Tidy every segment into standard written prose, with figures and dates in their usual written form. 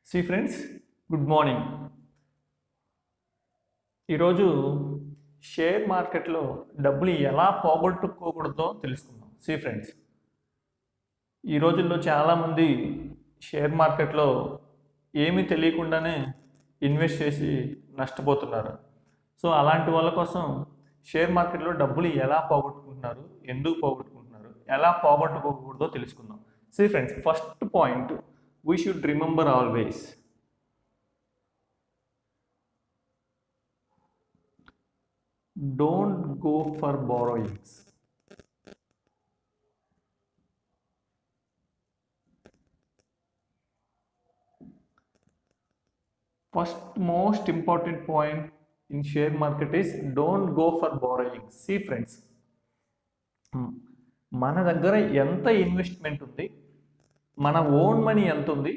C friends, good morning. ఈరోజు share మార్కెట్లో డబ్బులు ఎలా పోగొట్టుకోకూడదో తెలుసుకుందాం. సి ఫ్రెండ్స్, ఈ రోజుల్లో చాలామంది షేర్ మార్కెట్లో ఏమీ తెలియకుండానే ఇన్వెస్ట్ చేసి నష్టపోతున్నారు. సో అలాంటి వాళ్ళ కోసం షేర్ మార్కెట్లో డబ్బులు ఎలా పోగొట్టుకుంటున్నారు, ఎందుకు పోగొట్టుకుంటున్నారు, ఎలా పోగొట్టుకోకూడదో తెలుసుకుందాం. See friends, first point, we should remember always, don't go for borrowings. First most important point in share market is don't go for borrowing. See friends, మన దగ్గర ఎంత ఇన్వెస్ట్మెంట్ ఉంది, మన ఓన్ మనీ ఎంత ఉంది,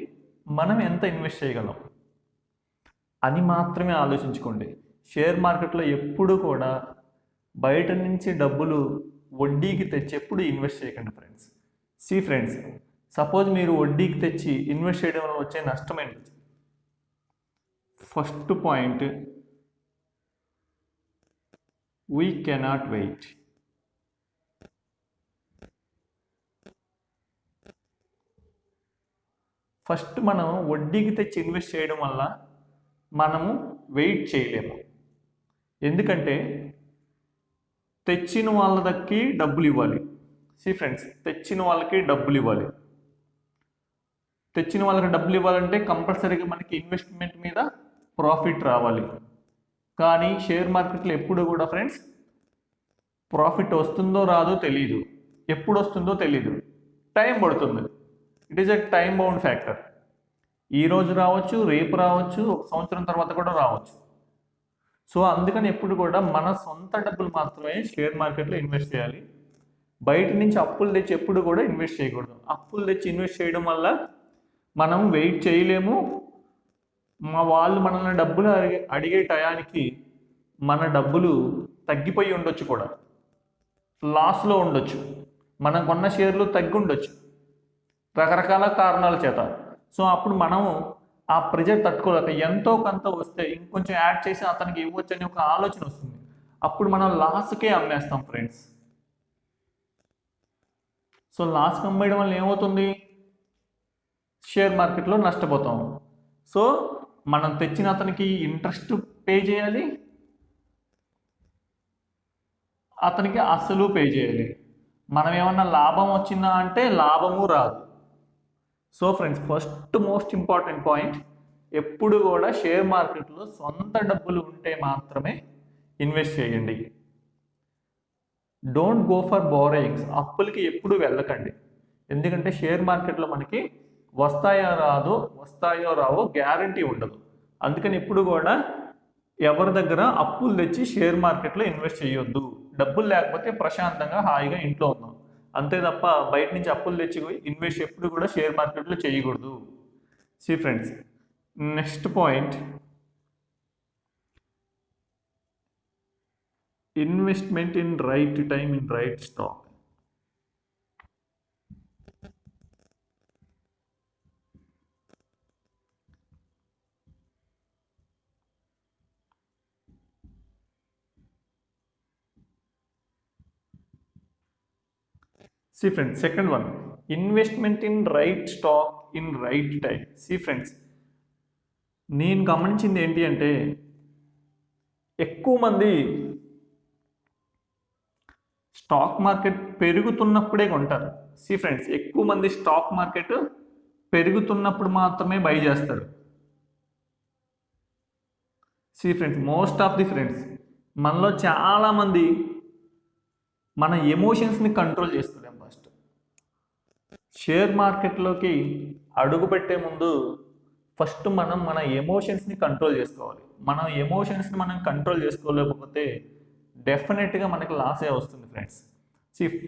మనం ఎంత ఇన్వెస్ట్ చేయగలం అని మాత్రమే ఆలోచించుకోండి. షేర్ మార్కెట్లో ఎప్పుడు కూడా బయట నుంచి డబ్బులు వడ్డీకి తెచ్చి ఎప్పుడు ఇన్వెస్ట్ చేయకండి ఫ్రెండ్స్. సి ఫ్రెండ్స్, సపోజ్ మీరు వడ్డీకి తెచ్చి ఇన్వెస్ట్ చేయడం వల్ల వచ్చే నష్టం ఏంటి? First point, we cannot wait. First మనం వడ్డీకి తెచ్చి ఇన్వెస్ట్ చేయడం వల్ల మనము వెయిట్ చేయలేము. ఎందుకంటే తెచ్చిన వాళ్ళ దగ్గరికి డబ్బులు ఇవ్వాలి. సి ఫ్రెండ్స్, తెచ్చిన వాళ్ళకి డబ్బులు ఇవ్వాలి. తెచ్చిన వాళ్ళకి డబ్బులు ఇవ్వాలంటే కంపల్సరీగా మనకి ఇన్వెస్ట్మెంట్ మీద ప్రాఫిట్ రావాలి. కానీ షేర్ మార్కెట్లో ఎప్పుడు కూడా ఫ్రెండ్స్ ప్రాఫిట్ వస్తుందో రాదో తెలియదు, ఎప్పుడు వస్తుందో తెలియదు, టైం పడుతుంది. It is a time bound factor. ఈరోజు రావచ్చు, రేపు రావచ్చు, ఒక సంవత్సరం తర్వాత కూడా రావచ్చు. సో అందుకని ఎప్పుడు కూడా మన సొంత డబ్బులు మాత్రమే షేర్ మార్కెట్లో ఇన్వెస్ట్ చేయాలి. బయట నుంచి అప్పులు తెచ్చి ఎప్పుడు కూడా ఇన్వెస్ట్ చేయకూడదు. అప్పులు తెచ్చి ఇన్వెస్ట్ చేయడం వల్ల మనం వెయిట్ చేయలేము. వాళ్ళు మనల్ని డబ్బులు అడిగే టయానికి మన డబ్బులు తగ్గిపోయి ఉండొచ్చు, కూడా లాస్లో ఉండొచ్చు, మనం కొన్న షేర్లు తగ్గి ఉండొచ్చు రకరకాల కారణాల చేత. సో అప్పుడు మనము ఆ ప్రెజర్ తట్టుకోలేక ఎంతో కొంత వస్తే ఇంకొంచెం యాడ్ చేసి అతనికి ఇవ్వచ్చు అనే ఒక ఆలోచన వస్తుంది. అప్పుడు మనం లాస్కే అమ్మేస్తాం ఫ్రెండ్స్. సో లాస్కి అమ్మేయడం వల్ల ఏమవుతుంది? షేర్ మార్కెట్లో నష్టపోతాం. సో మనం తెచ్చిన అతనికి ఇంట్రెస్ట్ పే చేయాలి, అతనికి అసలు పే చేయాలి. మనం ఏమన్నా లాభం వచ్చిందా అంటే లాభము రాదు. So friends, first most important point, ఎప్పుడు కూడా షేర్ మార్కెట్లో సొంత డబ్బులు ఉంటే మాత్రమే ఇన్వెస్ట్ చేయండి. Don't go for borrowings. అప్పులకి ఎప్పుడు వెళ్ళకండి. ఎందుకంటే షేర్ మార్కెట్లో మనకి వస్తాయో రావో గ్యారంటీ ఉండదు. అందుకని ఇప్పుడు కూడా ఎవరి దగ్గర అప్పులు తెచ్చి షేర్ మార్కెట్లో ఇన్వెస్ట్ చేయొద్దు. డబ్బులు లేకపోతే ప్రశాంతంగా హాయిగా ఇంట్లో ఉందాం, అంతే తప్ప బయట నుంచి అప్పులు తెచ్చి ఇన్వెస్ట్ ఎప్పుడు కూడా షేర్ మార్కెట్లో చేయకూడదు. See friends, next point, investment in right time in right stock. See friends, second one, investment in right stock in right time. See friends, నేను గమనించింది ఏంటి అంటే ఎక్కువ మంది స్టాక్ మార్కెట్ పెరుగుతున్నప్పుడే కొంటారు. సి ఫ్రెండ్స్, ఎక్కువ మంది స్టాక్ మార్కెట్ పెరుగుతున్నప్పుడు మాత్రమే బై చేస్తారు. See friends, most of the friends, మనలో చాలామంది మన ఎమోషన్స్ని కంట్రోల్ చేసుకోలేం. ఫస్ట్ షేర్ మార్కెట్లోకి అడుగు పెట్టే ముందు ఫస్ట్ మనం మన ఎమోషన్స్ని కంట్రోల్ చేసుకోవాలి. మన ఎమోషన్స్ని మనం కంట్రోల్ చేసుకోలేకపోతే డెఫినెట్గా మనకి లాసే వస్తుంది ఫ్రెండ్స్.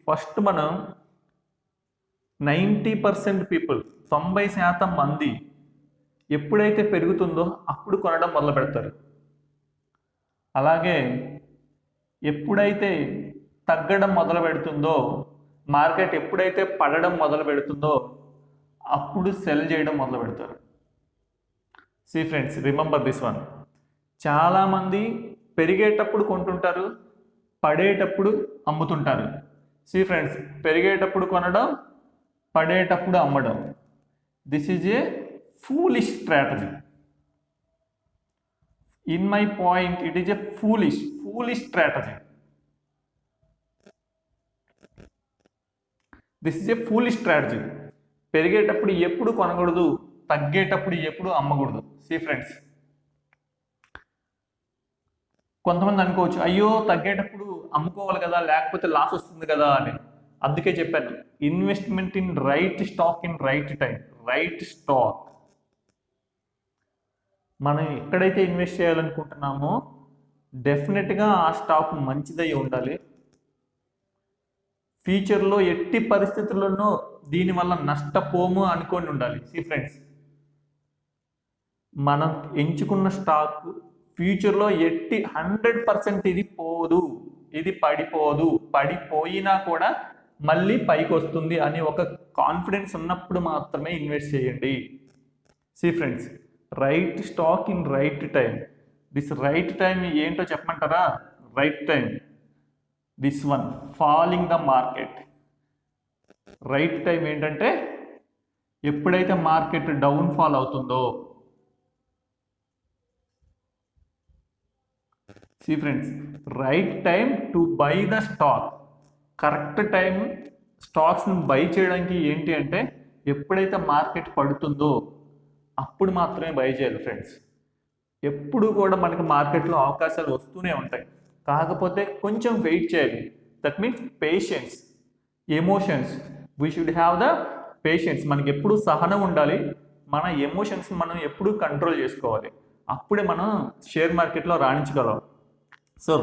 ఫస్ట్ మనం 90% పీపుల్, 90% మంది ఎప్పుడైతే పెరుగుతుందో అప్పుడు కొనడం మొదలు పెడతారు. అలాగే ఎప్పుడైతే తగ్గడం మొదలు పెడుతుందో, మార్కెట్ ఎప్పుడైతే పడడం మొదలు పెడుతుందో అప్పుడు సెల్ చేయడం మొదలు పెడతారు. See friends, remember this one. చాలామంది పెరిగేటప్పుడు కొంటుంటారు, పడేటప్పుడు అమ్ముతుంటారు. సి ఫ్రెండ్స్, పెరిగేటప్పుడు కొనడం, పడేటప్పుడు అమ్మడం. This is a foolish strategy. In my point, it is a foolish strategy. This is a foolish strategy. పెరిగేటప్పుడు ఎప్పుడు కొనకూడదు, తగ్గేటప్పుడు ఎప్పుడు అమ్మకూడదు. సి ఫ్రెండ్స్, కొంతమంది అనుకోవచ్చు, అయ్యో తగ్గేటప్పుడు అమ్ముకోవాలి కదా, లేకపోతే లాస్ వస్తుంది కదా అని. అందుకే చెప్పాను, investment in right stock in right time. Right stock, మనం ఎక్కడైతే ఇన్వెస్ట్ చేయాలనుకుంటున్నామో డెఫినెట్గా ఆ స్టాక్ మంచిదై ఉండాలి. ఫ్యూచర్లో ఎట్టి పరిస్థితుల్లోనూ దీనివల్ల నష్టపోము అనుకొని ఉండాలి. సి ఫ్రెండ్స్, మనం ఎంచుకున్న స్టాక్ ఫ్యూచర్లో 100% ఇది పోదు, ఇది పడిపోదు, పడిపోయినా కూడా మళ్ళీ పైకి వస్తుంది అని ఒక కాన్ఫిడెన్స్ ఉన్నప్పుడు మాత్రమే ఇన్వెస్ట్ చేయండి. See friends, right stock in right time. This right time ఏంటో చెప్పమంటారా? Right time, this one, falling the market. Right time ఏంటంటే ఎప్పుడైతే మార్కెట్ డౌన్ ఫాల్ అవుతుందో. See friends, right time to buy the stock. Correct time స్టాక్స్ని buy చేయడానికి ఏంటి అంటే ఎప్పుడైతే మార్కెట్ పడుతుందో అప్పుడు మాత్రమే బై చేయాలి ఫ్రెండ్స్. ఎప్పుడు కూడా మనకి మార్కెట్లో అవకాశాలు వస్తూనే ఉంటాయి, కాకపోతే కొంచెం వెయిట్ చేయాలి. That means patience. Emotions, we should have the patience. మనకి ఎప్పుడు సహనం ఉండాలి, మన ఎమోషన్స్ మనం ఎప్పుడు కంట్రోల్ చేసుకోవాలి. అప్పుడే మనం షేర్ మార్కెట్లో రాణించగలం. So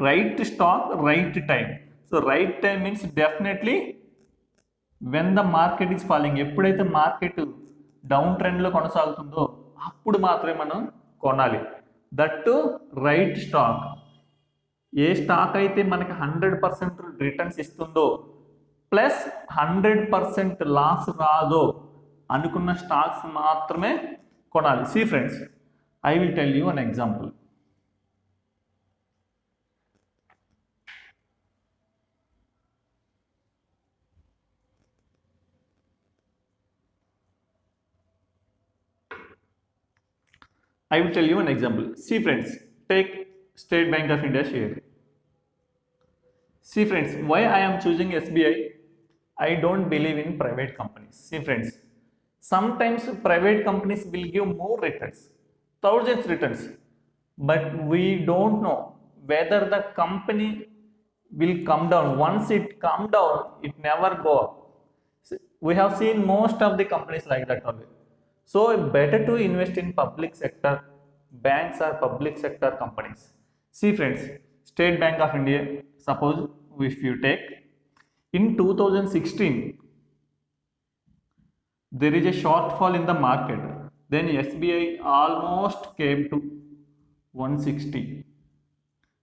right stock, right time. So right time means definitely when the market is falling. ఎప్పుడైతే మార్కెట్ డౌన్ ట్రెండ్లో కొనసాగుతుందో అప్పుడు మాత్రమే మనం కొనాలి. That right stock. ఏ స్టాక్ అయితే మనకి 100% రిటర్న్స్ ఇస్తుందో ప్లస్ 100% లాస్ రాదో అనుకున్న స్టాక్స్ మాత్రమే కొనాలి. See friends, I will tell you an example. See friends, take State Bank of India share. See friends, why I am choosing SBI? I don't believe in private companies. See friends, sometimes private companies will give more returns, thousands returns, but we don't know whether the company will come down. Once it come down, it never go up. We have seen most of the companies like that only. So better to invest in public sector banks or public sector companies. See friends, State Bank of India, suppose if you take in 2016, there is a shortfall in the market. Then SBI almost came to 160.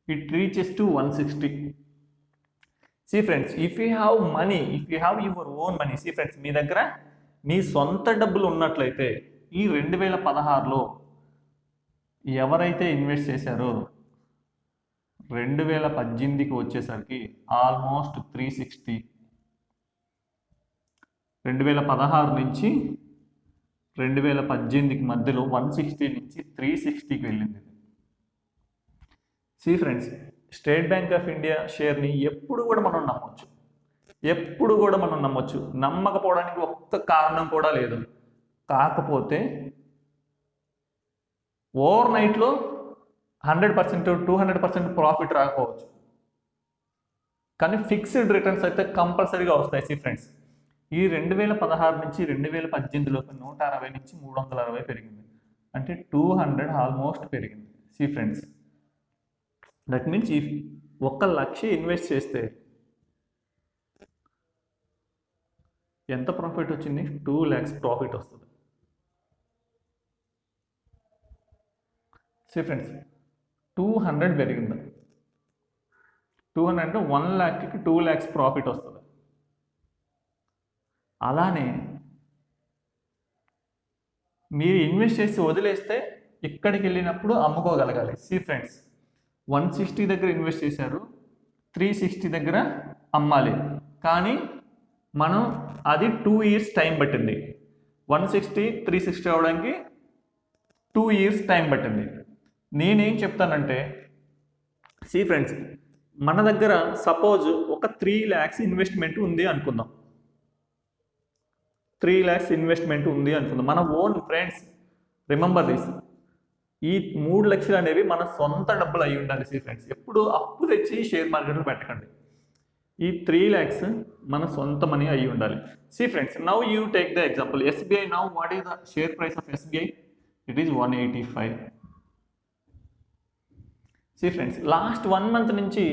It reaches to 160. See friends, if you have money, if you have your own money, see friends, మీ దగ్గర మీ సొంత డబ్బులు ఉన్నట్లయితే ఈ 2016లో ఎవరైతే invest చేశారో 2018కి వచ్చేసరికి almost 360. 2016 నుంచి 2018కి మధ్యలో 160 నుంచి 360కి వెళ్ళింది. See friends, State Bank of India షేర్ని ఎప్పుడు కూడా మనం నమ్మొచ్చు. నమ్మకపోవడానికి ఒక్క కారణం కూడా లేదు. కాకపోతే ఓవర్ నైట్లో 100%, 200% ప్రాఫిట్ రాకపోవచ్చు, కానీ ఫిక్స్డ్ రిటర్న్స్ అయితే కంపల్సరీగా వస్తాయి. సి ఫ్రెండ్స్, ఈ 2016 నుంచి 2018 లోపు 160 నుంచి 360 పెరిగింది, అంటే 200 ఆల్మోస్ట్ పెరిగింది. సి ఫ్రెండ్స్, దట్ మీన్స్ ఈ 1 లక్ష ఇన్వెస్ట్ చేస్తే ఎంత ప్రాఫిట్ వచ్చింది? 2 lakhs ప్రాఫిట్ వస్తుంది. సి ఫ్రెండ్స్, 200 పెరిగింది, 200 అంటే 1 lakhకి 2 lakhs ప్రాఫిట్ వస్తుంది. అలానే మీరు ఇన్వెస్ట్ చేసి వదిలేస్తే ఇక్కడికి వెళ్ళినప్పుడు అమ్ముకోగలగాలి. సి ఫ్రెండ్స్, 160 దగ్గర ఇన్వెస్ట్ చేశారు, 360 దగ్గర అమ్మాలి. కానీ మనం అది 2 ఇయర్స్ టైం పట్టింది. 160 360 అవడానికి 2 ఇయర్స్ టైం పట్టింది. నేనేం చెప్తానంటే, సి ఫ్రెండ్స్, మన దగ్గర సపోజ్ ఒక 3 lakhs ఇన్వెస్ట్మెంట్ ఉంది అనుకుందాం. 3 lakhs ఇన్వెస్ట్మెంట్ ఉంది అనుకుందాం. మన ఓన్ ఫ్రెండ్స్, రిమెంబర్ దిస్, ఈ 3 లక్షలు అనేవి మన సొంత డబ్బులు అయి ఉండాలి. సి ఫ్రెండ్స్, ఎప్పుడు అప్పు తెచ్చి షేర్ మార్కెట్లో పెట్టకండి. ఈ 3 lakhs మన సొంత మనీ అయి ఉండాలి. See friends, now you take the example SBI. Now what is the share price of SBI? It is 185. See friends, last 1 month నుంచి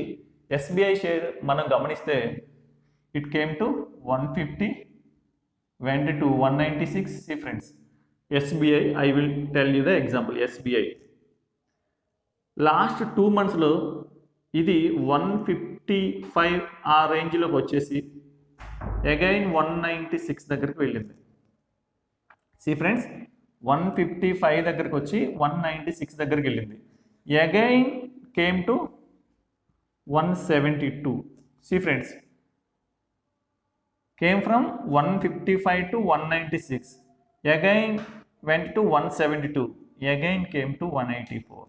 ఎస్బీఐ షేర్ మనం గమనిస్తే it came to 150, went to 196. See friends, SBI, I will tell you the example. SBI last 2 monthsలో ఇది 155 ఆ రేంజ్లోకి వచ్చేసి again 196 దగ్గరికి వెళ్ళింది. See friends, 155 దగ్గరికి వచ్చి 196 దగ్గరికి వెళ్ళింది. Again came to 172. See friends, came from 155 to 196, again went to 172, again came to 184.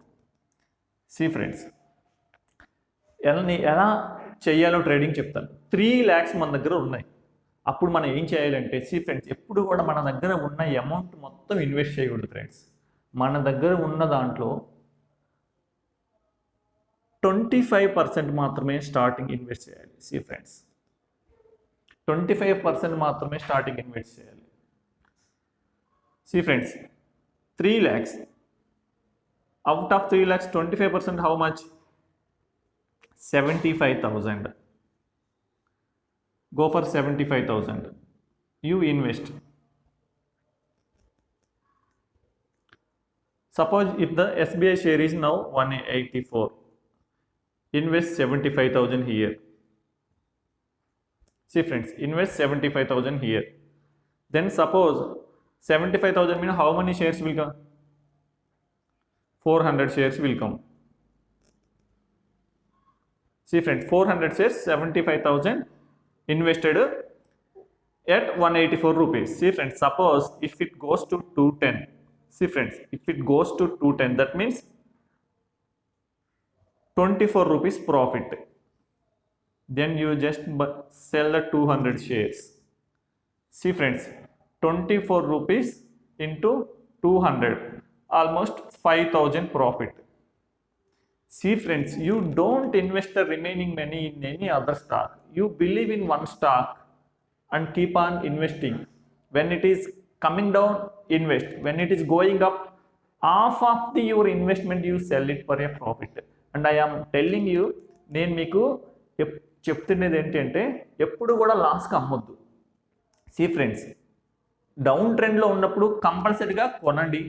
See friends, ఎలా చేయాలో ట్రేడింగ్ చెప్తాను. 3 lakhs మన దగ్గర ఉన్నాయి. అప్పుడు మనం ఏం చేయాలంటే, సి ఫ్రెండ్స్, ఎప్పుడు కూడా మన దగ్గర ఉన్న అమౌంట్ మొత్తం ఇన్వెస్ట్ చేయకూడదు ఫ్రెండ్స్. మన దగ్గర ఉన్న దాంట్లో 25% మాత్రమే స్టార్టింగ్ ఇన్వెస్ట్ చేయాలి. సి ఫ్రెండ్స్, 25% మాత్రమే స్టార్టింగ్ ఇన్వెస్ట్ చేయాలి. See friends, 3 lakhs, out of 3 lakhs 25% how much? 75,000. Go for 75,000. You invest. Suppose if the SBI share is now 184, invest 75,000 here. See friends, invest 75,000 here. Then suppose 75,000 means how many shares will come? 400 shares will come. See friends, 400 shares, 75,000 invested at 184 rupees. See friends, suppose if it goes to 210. See friends, if it goes to 210, that means 24 rupees profit. Then you just sell the 200 shares. See friends, 24 rupees into 200, almost 5,000 profit. See friends, you don't invest the remaining money in any other stock. You believe in one stock and keep on investing. When it is coming down, invest. When it is going up, half of your investment you sell it for a profit. And I am telling you, నేను మీకు చెప్తున్నది ఏంటంటే, ఎప్పుడు కూడా లాస్కి అమ్మొద్దు. See friends, down ట్రెండ్లో ఉన్నప్పుడు కంపల్సరీగా కొనండి,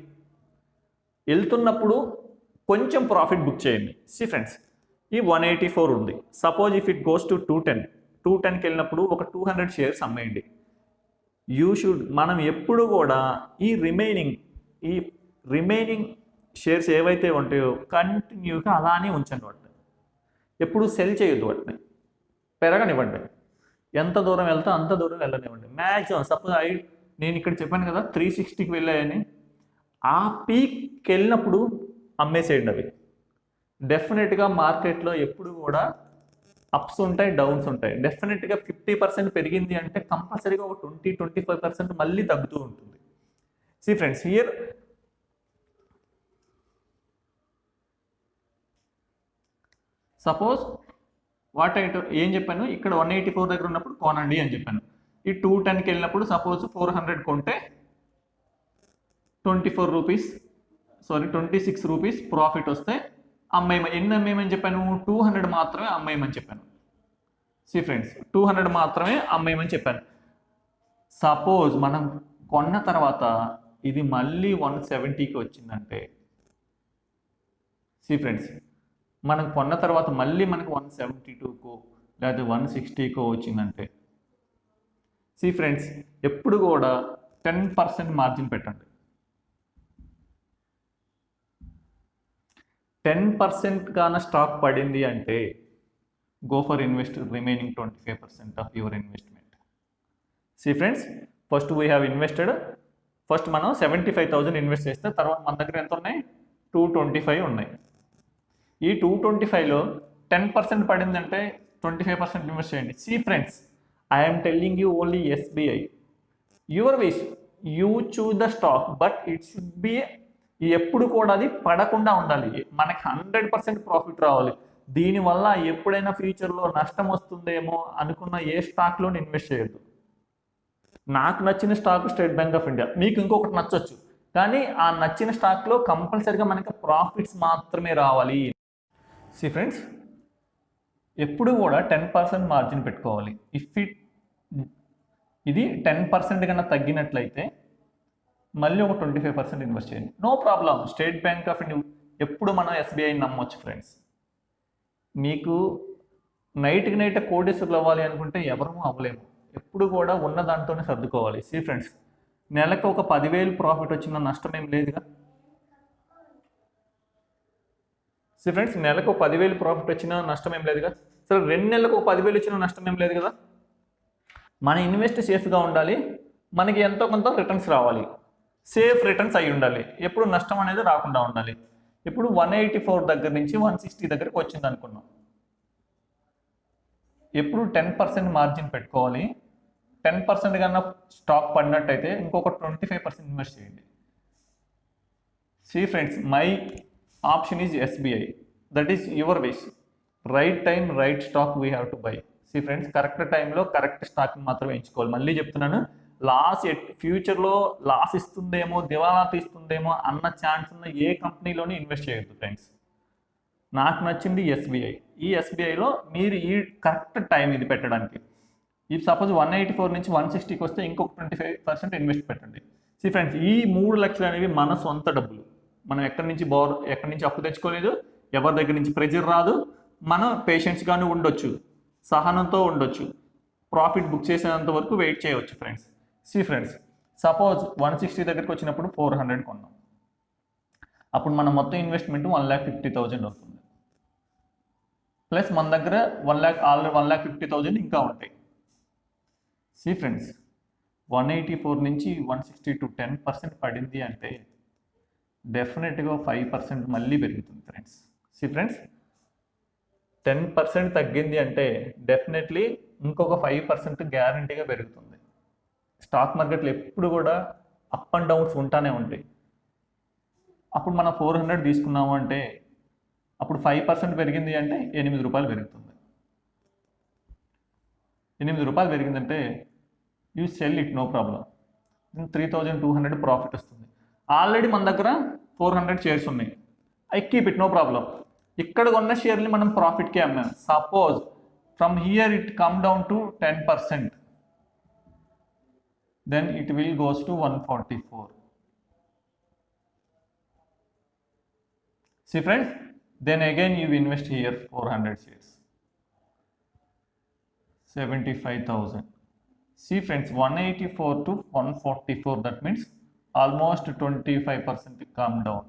వెళ్తున్నప్పుడు కొంచెం ప్రాఫిట్ బుక్ చేయండి. సి ఫ్రెండ్స్, ఈ 184 ఉంది. Suppose if it goes to 210కి వెళ్ళినప్పుడు ఒక 200 షేర్స్ అమ్మేయండి. మనం ఎప్పుడు కూడా ఈ రిమైనింగ్ షేర్స్ ఏవైతే ఉంటాయో కంటిన్యూగా అలానే ఉంచండి. వాటిని ఎప్పుడు సెల్ చేయొద్దు, వాటిని పెరగనివ్వండి. ఎంత దూరం వెళ్తే అంత దూరం వెళ్ళనివ్వండి. మ్యాక్సిమం సపోజ్ నేను ఇక్కడ చెప్పాను కదా 360కి వెళ్ళాయని, ఆ పీక్కి వెళ్ళినప్పుడు అమ్మేసేయండి. అవి డెఫినెట్గా మార్కెట్లో ఎప్పుడు కూడా అప్స్ ఉంటాయి, డౌన్స్ ఉంటాయి. డెఫినెట్గా 50% పెరిగింది అంటే కంపల్సరీగా ఒక 20-25% మళ్ళీ తగ్గుతూ ఉంటుంది. సి ఫ్రెండ్స్, హియర్ సపోజ్ ఏం చెప్పాను, ఇక్కడ 184 దగ్గర ఉన్నప్పుడు కొనండి అని చెప్పాను. ఈ 210కి వెళ్ళినప్పుడు సపోజ్ 400 కొంటే 26 రూపీస్ ప్రాఫిట్ వస్తే ఎన్ని అమ్మేయమని చెప్పాను? 200 మాత్రమే అమ్మేయమని చెప్పాను. సి ఫ్రెండ్స్, 200 మాత్రమే అమ్మేయమని చెప్పాను. సపోజ్ మనం కొన్న తర్వాత ఇది మళ్ళీ 170కి వచ్చిందంటే, సి ఫ్రెండ్స్, మనం కొన్న తర్వాత మళ్ళీ మనకి 172కో లేదా 160కో వచ్చిందంటే, సి ఫ్రెండ్స్, ఎప్పుడు కూడా 10% మార్జిన్ పెట్టండి. 10% గాన స్టాక్ పడింది అంటే go for invest remaining 25% of your investment. See friends, first we have invested. ఫస్ట్ మనం 75,000 ఇన్వెస్ట్ చేస్తే తర్వాత మన దగ్గర ఎంత ఉన్నాయి? 225 ఉన్నాయి. ఈ 225లో 10% పడిందంటే 25% ఇన్వెస్ట్ చేయండి. See friends, I'm telling you only SBI. Your wish, you choose the stock, but it should be ఎప్పుడు కూడా అది పడకుండా ఉండాలి. మనకి 100% ప్రాఫిట్ రావాలి. దీనివల్ల ఎప్పుడైనా ఫ్యూచర్లో నష్టం వస్తుందేమో అనుకున్న ఏ స్టాక్లో ఇన్వెస్ట్ చేయొద్దు. నాకు నచ్చిన stock state Bank of India, మీకు ఇంకొకటి నచ్చొచ్చు, కానీ ఆ నచ్చిన స్టాక్లో కంపల్సరిగా మనకి ప్రాఫిట్స్ మాత్రమే రావాలి. సి ఫ్రెండ్స్, ఎప్పుడు కూడా 10% మార్జిన్ పెట్టుకోవాలి. ఇది 10% కన్నా తగ్గినట్లయితే మళ్ళీ ఒక 25% ఇన్వెస్ట్ చేయండి. No problem. State Bank of India ఎప్పుడు మనం ఎస్బీఐ నమ్మొచ్చు ఫ్రెండ్స్. మీకు నైట్కి నైట్ కోటేశ్వర్లు అవ్వాలి అనుకుంటే ఎవరూ అవ్వలేము. ఎప్పుడు కూడా ఉన్న దాంతోనే సర్దుకోవాలి. సి ఫ్రెండ్స్, నెలకు ఒక 10,000 ప్రాఫిట్ వచ్చిన నష్టం ఏం లేదుగా. సి ఫ్రెండ్స్, నెలకు 10,000 ప్రాఫిట్ వచ్చినా నష్టం ఏం లేదుగా. సరే, 2 నెలలకు 10,000 వచ్చినా నష్టం ఏం లేదు కదా. మన ఇన్వెస్ట్ సేఫ్గా ఉండాలి, మనకి ఎంతో కొంత రిటర్న్స్ రావాలి, సేఫ్ రిటర్న్స్ అయి ఉండాలి, ఎప్పుడు నష్టం అనేది రాకుండా ఉండాలి. ఇప్పుడు 184 దగ్గర నుంచి 160 దగ్గరికి వచ్చింది అనుకున్నాం. ఎప్పుడు 10% మార్జిన్ పెట్టుకోవాలి. 10% కన్నా స్టాక్ పడినట్టయితే ఇంకొక 25% ఇన్వెస్ట్ చేయండి. See friends, my option is SBI. That is your wish. Right time, right stock we have to buy. See friends, correct టైంలో కరెక్ట్ స్టాక్ మాత్రమే ఎంచుకోవాలి. మళ్ళీ చెప్తున్నాను, ఫ్యూచర్లో లాస్ ఇస్తుందేమో, దివాలా తీస్తుందేమో అన్న ఛాన్స్ ఉన్న ఏ కంపెనీలోనే ఇన్వెస్ట్ చేయొద్దు ఫ్రెండ్స్. నాకు నచ్చింది ఎస్బీఐ. ఈ ఎస్బీఐలో మీరు ఈ కరెక్ట్ టైం ఇది పెట్టడానికి. ఈ సపోజ్ 184 నుంచి 160కి వస్తే ఇంకొక 25% ఇన్వెస్ట్ పెట్టండి. సి ఫ్రెండ్స్, ఈ 3 లక్షలు అనేవి మన సొంత డబ్బులు. మనం ఎక్కడి నుంచి అప్పు తెచ్చుకోలేదు, ఎవరి దగ్గర నుంచి ప్రెజర్ రాదు. మనం పేషెన్స్గానే ఉండొచ్చు, సహనంతో ఉండొచ్చు, ప్రాఫిట్ బుక్ చేసేంత వరకు వెయిట్ చేయవచ్చు ఫ్రెండ్స్. సి ఫ్రెండ్స్, సపోజ్ 160 దగ్గరికి వచ్చినప్పుడు 400 కొన్నాం. అప్పుడు మన మొత్తం ఇన్వెస్ట్మెంట్ 1,50,000 అవుతుంది. ప్లస్ మన దగ్గర 1,50,000 ఇంకా ఉంటాయి. సి ఫ్రెండ్స్, 184 నుంచి 162 10% పడింది అంటే డెఫినెట్గా 5% మళ్ళీ పెరుగుతుంది ఫ్రెండ్స్. సి ఫ్రెండ్స్, 10% తగ్గింది అంటే డెఫినెట్లీ ఇంకొక 5% గ్యారంటీగా పెరుగుతుంది. స్టాక్ మార్కెట్లో ఎప్పుడు కూడా అప్ అండ్ డౌన్స్ ఉంటానే ఉంటాయి. అప్పుడు మనం 400 తీసుకున్నాము అంటే అప్పుడు 5% పెరిగింది అంటే 8 రూపాయలు పెరుగుతుంది. 8 రూపాయలు పెరిగిందంటే you sell it, no problem. 3,200 profit వస్తుంది. ఆల్రెడీ మన దగ్గర 400 షేర్స్ ఉన్నాయి, I keep it, no problem. ఇక్కడ కొన్న షేర్ని మనం ప్రాఫిట్కే అమ్మాం. Suppose from here it come down to 10%, then it will goes to 144. See friends, then again you invest here 400 shares, 75,000. See friends, 184 to 144, that means almost 25% come down.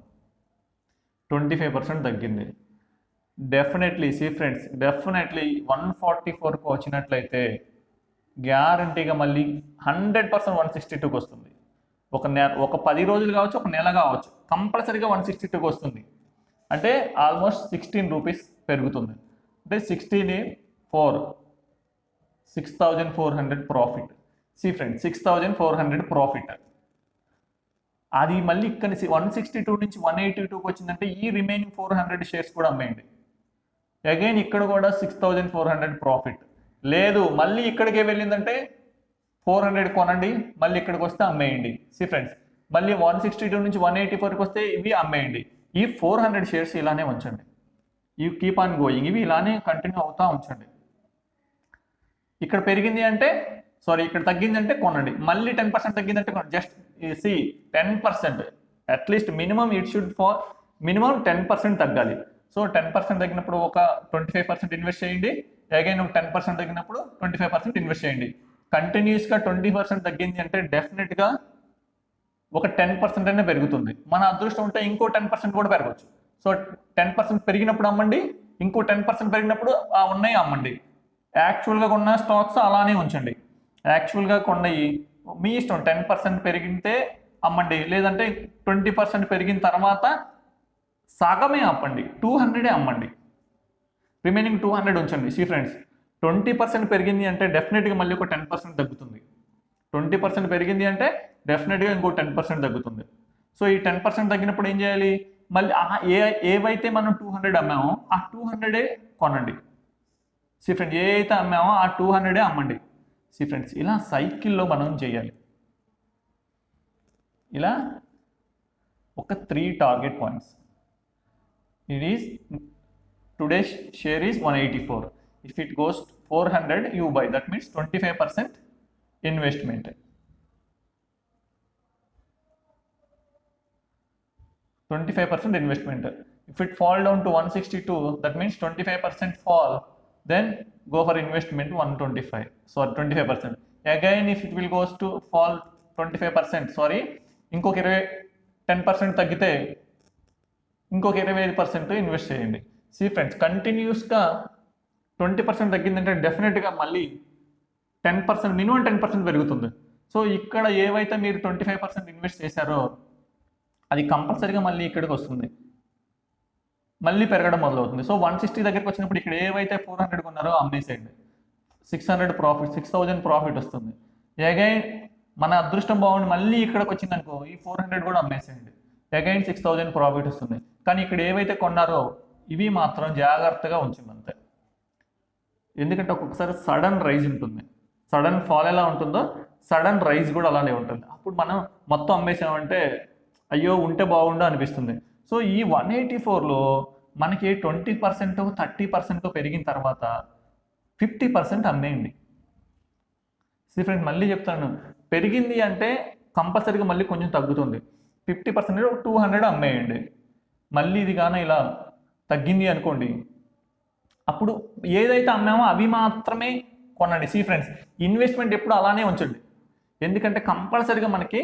25% తగ్గింది. Definitely see friends, definitely 144కు వచ్చినట్లయితే గ్యారంటీగా మళ్ళీ 100% 162కి వస్తుంది. ఒక 10 రోజులు కావచ్చు, ఒక నెల కావచ్చు, కంపల్సరీగా 162కి వస్తుంది. అంటే ఆల్మోస్ట్ 16 రూపీస్ పెరుగుతుంది. అంటే 6,400 ప్రాఫిట్. See friends, 6,400 profit. అది మళ్ళీ ఇక్కడ 162 నుంచి 182కి వచ్చిందంటే ఈ రిమైనింగ్ 400 షేర్స్ కూడా అమ్మేయండి. అగైన్ ఇక్కడ కూడా 6,400 ప్రాఫిట్. లేదు, మళ్ళీ ఇక్కడికే వెళ్ళిందంటే 400 కొనండి, మళ్ళీ ఇక్కడికి వస్తే అమ్మేయండి. సి ఫ్రెండ్స్, మళ్ళీ 162 నుంచి 184కి వస్తే ఇవి అమ్మేయండి. ఈ 400 షేర్స్ ఇలానే ఉంచండి. యూ కీప్ ఆన్ గోయింగ్, ఇవి ఇలానే కంటిన్యూ అవుతూ ఉంచండి. ఇక్కడ పెరిగింది అంటే ఇక్కడ తగ్గింది అంటే కొనండి, మళ్ళీ 10% తగ్గిందంటే just see 10%, at least minimum it should for minimum 10% తగ్గాలి. సో 10% తగ్గినప్పుడు ఒక 25% ఇన్వెస్ట్ చేయండి. అగైన్ ఒక 10% తగ్గినప్పుడు 25% ఇన్వెస్ట్ చేయండి. కంటిన్యూస్గా 20% తగ్గింది అంటే డెఫినెట్గా ఒక 10% అనే పెరుగుతుంది. మన అదృష్టం ఉంటే ఇంకో 10% కూడా పెరగచ్చు. సో 10% పెరిగినప్పుడు అమ్మండి, ఇంకో 10% పెరిగినప్పుడు ఆ ఉన్నాయి అమ్మండి. యాక్చువల్గా కొన్న స్టాక్స్ అలానే ఉంచండి. యాక్చువల్గా కొన్నవి మీ ఇష్టం, 10% పెరిగితే అమ్మండి, లేదంటే 20% పెరిగిన తర్వాత సగమే అమ్మండి, 200 అమ్మండి, రిమైనింగ్ 200 ఉంచండి. సి ఫ్రెండ్స్, 20% పెరిగింది అంటే డెఫినెట్గా మళ్ళీ ఒక 10% తగ్గుతుంది. 20% పెరిగింది అంటే డెఫినెట్గా ఇంకో 10% తగ్గుతుంది. సో ఈ 10% తగ్గినప్పుడు ఏం చేయాలి, మళ్ళీ ఏవైతే మనం 200 అమ్మామో ఆ 200 కొనండి. సి ఫ్రెండ్స్, ఏ అయితే అమ్మామో ఆ 200 అమ్మండి. సి ఫ్రెండ్స్, ఇలా సైకిల్లో మనం చేయాలి. ఇలా ఒక 3 target points. It is today's share is 184. If it goes 400, you buy. That means 25% investment. 25% investment. If it fall down to 162, that means 25% fall. Then go for investment 125. Sorry, 25%. Again, if it will goes to fall 25%, sorry, ఇంకొక 10% తగ్గితే ఇంకొక 25% invest చేయండి. See friends, కంటిన్యూస్గా 20% తగ్గిందంటే డెఫినెట్గా మళ్ళీ 10%, minimum 10% పెరుగుతుంది. So ఇక్కడ ఏవైతే మీరు 25% ఇన్వెస్ట్ చేశారో అది కంపల్సరీగా మళ్ళీ ఇక్కడికి వస్తుంది, మళ్ళీ పెరగడం మొదలవుతుంది. సో 160 దగ్గరికి వచ్చినప్పుడు ఇక్కడ ఏవైతే 400 కొన్నారో అమ్మేసేయండి. 600 ప్రాఫిట్, 6000 ప్రాఫిట్ వస్తుంది. అగైన్ మన అదృష్టం బాగుండి మళ్ళీ ఇక్కడికి వచ్చింది అనుకో, ఈ 400 కూడా అమ్మేసేయండి. అగైన్ 6000 ప్రాఫిట్ వస్తుంది. కానీ ఇక్కడ ఏవైతే కొన్నారో ఇవి మాత్రం జాగ్రత్తగా ఉంచింది అంతే. ఎందుకంటే ఒక్కొక్కసారి సడన్ రైజ్ ఉంటుంది, సడన్ ఫాల్ ఎలా ఉంటుందో సడన్ రైజ్ కూడా అలానే ఉంటుంది. అప్పుడు మనం మొత్తం అమ్మేసామంటే అయ్యో ఉంటే బాగుండు అనిపిస్తుంది. సో ఈ 184లో మనకి 20%, 30% పెరిగిన తర్వాత 50% అమ్మేయండి. సి ఫ్రెండ్స్, మళ్ళీ చెప్తాను, పెరిగింది అంటే కంపల్సరీగా మళ్ళీ కొంచెం తగ్గుతుంది. 50% 200 అమ్మేయండి. మళ్ళీ ఇది కానీ ఇలా తగ్గింది అనుకోండి, అప్పుడు ఏదైతే అమ్మామో అవి మాత్రమే కొనండి. సి ఫ్రెండ్స్, ఇన్వెస్ట్మెంట్ ఎప్పుడు అలానే ఉంచండి. ఎందుకంటే కంపల్సరీగా మనకి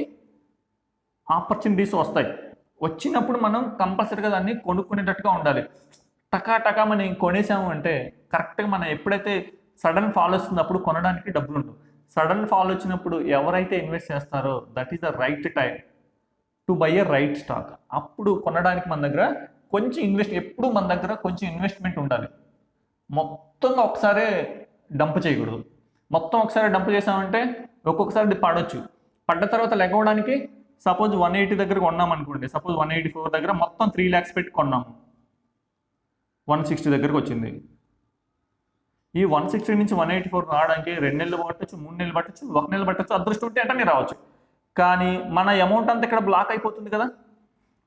ఆపర్చునిటీస్ వస్తాయి. వచ్చినప్పుడు మనం కంపల్సరీగా దాన్ని కొనుక్కునేటట్టుగా ఉండాలి. టకా మనం కొనేసాము అంటే కరెక్ట్గా మనం ఎప్పుడైతే సడన్ ఫాల్ వస్తుందో అప్పుడు కొనడానికి డబ్బులు ఉండవు. సడన్ ఫాల్ వచ్చినప్పుడు ఎవరైతే ఇన్వెస్ట్ చేస్తారో that is the right time to by a right stock. అప్పుడు కొనడానికి మన దగ్గర కొంచెం ఎప్పుడు మన దగ్గర కొంచెం ఇన్వెస్ట్మెంట్ ఉండాలి. మొత్తంగా ఒకసారి డంప్ చేయకూడదు. మొత్తం ఒకసారి డంప్ చేసామంటే ఒక్కొక్కసారి పడవచ్చు. పడ్డ తర్వాత లెగవడానికి సపోజ్ 180 దగ్గర కొన్నాం అనుకోండి, సపోజ్ 184 దగ్గర మొత్తం 3 lakhs పెట్టి కొన్నాము, 160 దగ్గరకు వచ్చింది. ఈ 160 నుంచి 184 రావడానికి 2 నెలలు పట్టచ్చు, 3 నెలలు పట్టచ్చు, 1 నెల పట్టచ్చు, అదృష్టం ఉంటే అటనే రావచ్చు. కానీ మన అమౌంట్ అంతా ఇక్కడ బ్లాక్ అయిపోతుంది కదా.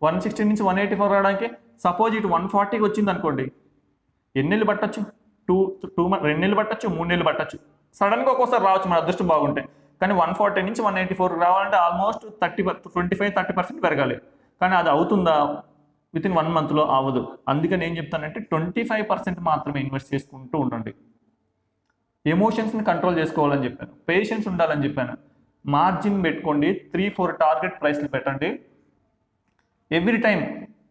160 నుంచి 184 రావడానికి సపోజ్ ఇటు 140కి వచ్చింది అనుకోండి, ఎన్ని నెలలు పట్టచ్చు? 2 నెలలు పట్టచ్చు, 3 నెలలు పట్టచ్చు. సడన్గా ఒక్కోసారి రావచ్చు మన అదృష్టం బాగుంటే. కానీ 140 నుంచి 184 రావాలంటే ఆల్మోస్ట్ 25-30% పెరగాలి. కానీ అది అవుతుందా? విత్ ఇన్ 1 monthలో అవ్వదు. అందుకని ఏం చెప్తానంటే 25% మాత్రమే ఇన్వెస్ట్ చేసుకుంటూ ఉండండి. ఎమోషన్స్ని కంట్రోల్ చేసుకోవాలని చెప్పాను, పేషెన్స్ ఉండాలని చెప్పాను. మార్జిన్ పెట్టుకోండి, 3-4 టార్గెట్ ప్రైస్లు పెట్టండి. ఎవ్రీ టైం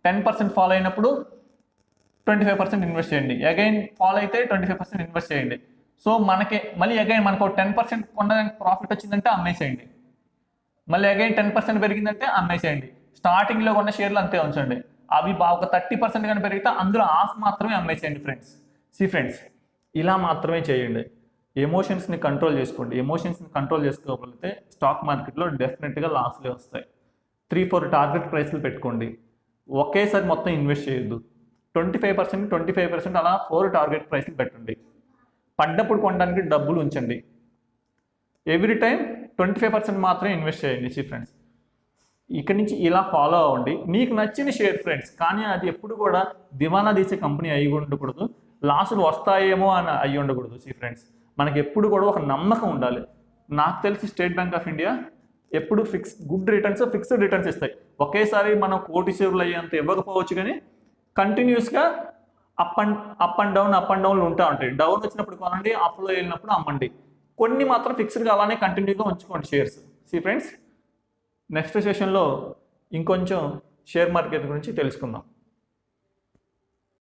10% ఫాల్ అయినప్పుడు 25% ఇన్వెస్ట్ చేయండి. అగైన్ ఫాల్ అయితే 25% ఇన్వెస్ట్ చేయండి. సో మళ్ళీ అగైన్ మనకు 10% కొనడానికి ప్రాఫిట్ వచ్చిందంటే అమ్మేసేయండి. మళ్ళీ అగైన్ 10% పెరిగిందంటే అమ్మేసేయండి. స్టార్టింగ్లో కొన్న షేర్లు అంతే ఉంచండి. అవి ఒక 30% కానీ పెరిగితే అందులో హాఫ్ మాత్రమే అమ్మేసేయండి ఫ్రెండ్స్. సి ఫ్రెండ్స్, ఇలా మాత్రమే చేయండి. ఎమోషన్స్ని కంట్రోల్ చేసుకోండి. ఎమోషన్స్ని కంట్రోల్ చేసుకోకపోతే స్టాక్ మార్కెట్లో డెఫినెట్గా లాస్లే వస్తాయి. 3-4 టార్గెట్ ప్రైస్లు పెట్టుకోండి. ఒకేసారి మొత్తం ఇన్వెస్ట్ చేయొద్దు. 25% అలా 4 టార్గెట్ ప్రైస్లు పెట్టండి. పడ్డప్పుడు కొనడానికి డబ్బులు ఉంచండి. ఎవ్రీ టైం 25% మాత్రమే ఇన్వెస్ట్ చేయండి. సి ఫ్రెండ్స్, ఇక్కడి నుంచి ఇలా ఫాలో అవ్వండి. మీకు నచ్చిన షేర్ ఫ్రెండ్స్, కానీ అది ఎప్పుడు కూడా దివానా తీసే కంపెనీ అయి ఉండకూడదు, లాసులు వస్తాయేమో అని అయ్యి ఉండకూడదు. సి ఫ్రెండ్స్, మనకి ఎప్పుడు కూడా ఒక నమ్మకం ఉండాలి. నాకు తెలిసి స్టేట్ బ్యాంక్ ఆఫ్ ఇండియా ఎప్పుడు గుడ్ రిటర్న్స్, ఫిక్స్డ్ రిటర్న్స్ ఇస్తాయి. ఒకేసారి మనం కోటీశ్వరులు అయ్యేంత ఇవ్వకపోవచ్చు, కానీ కంటిన్యూస్గా అప్ అండ్ డౌన్లు ఉంటా ఉంటాయి. డౌన్ వచ్చినప్పుడు కొనండి, అప్లో వెళ్ళినప్పుడు అమ్మండి. కొన్ని మాత్రం ఫిక్స్డ్గా అలానే కంటిన్యూగా ఉంచుకోండి షేర్స్. సి ఫ్రెండ్స్, నెక్స్ట్ సెషన్లో ఇంకొంచెం షేర్ మార్కెట్ గురించి తెలుసుకుందాం.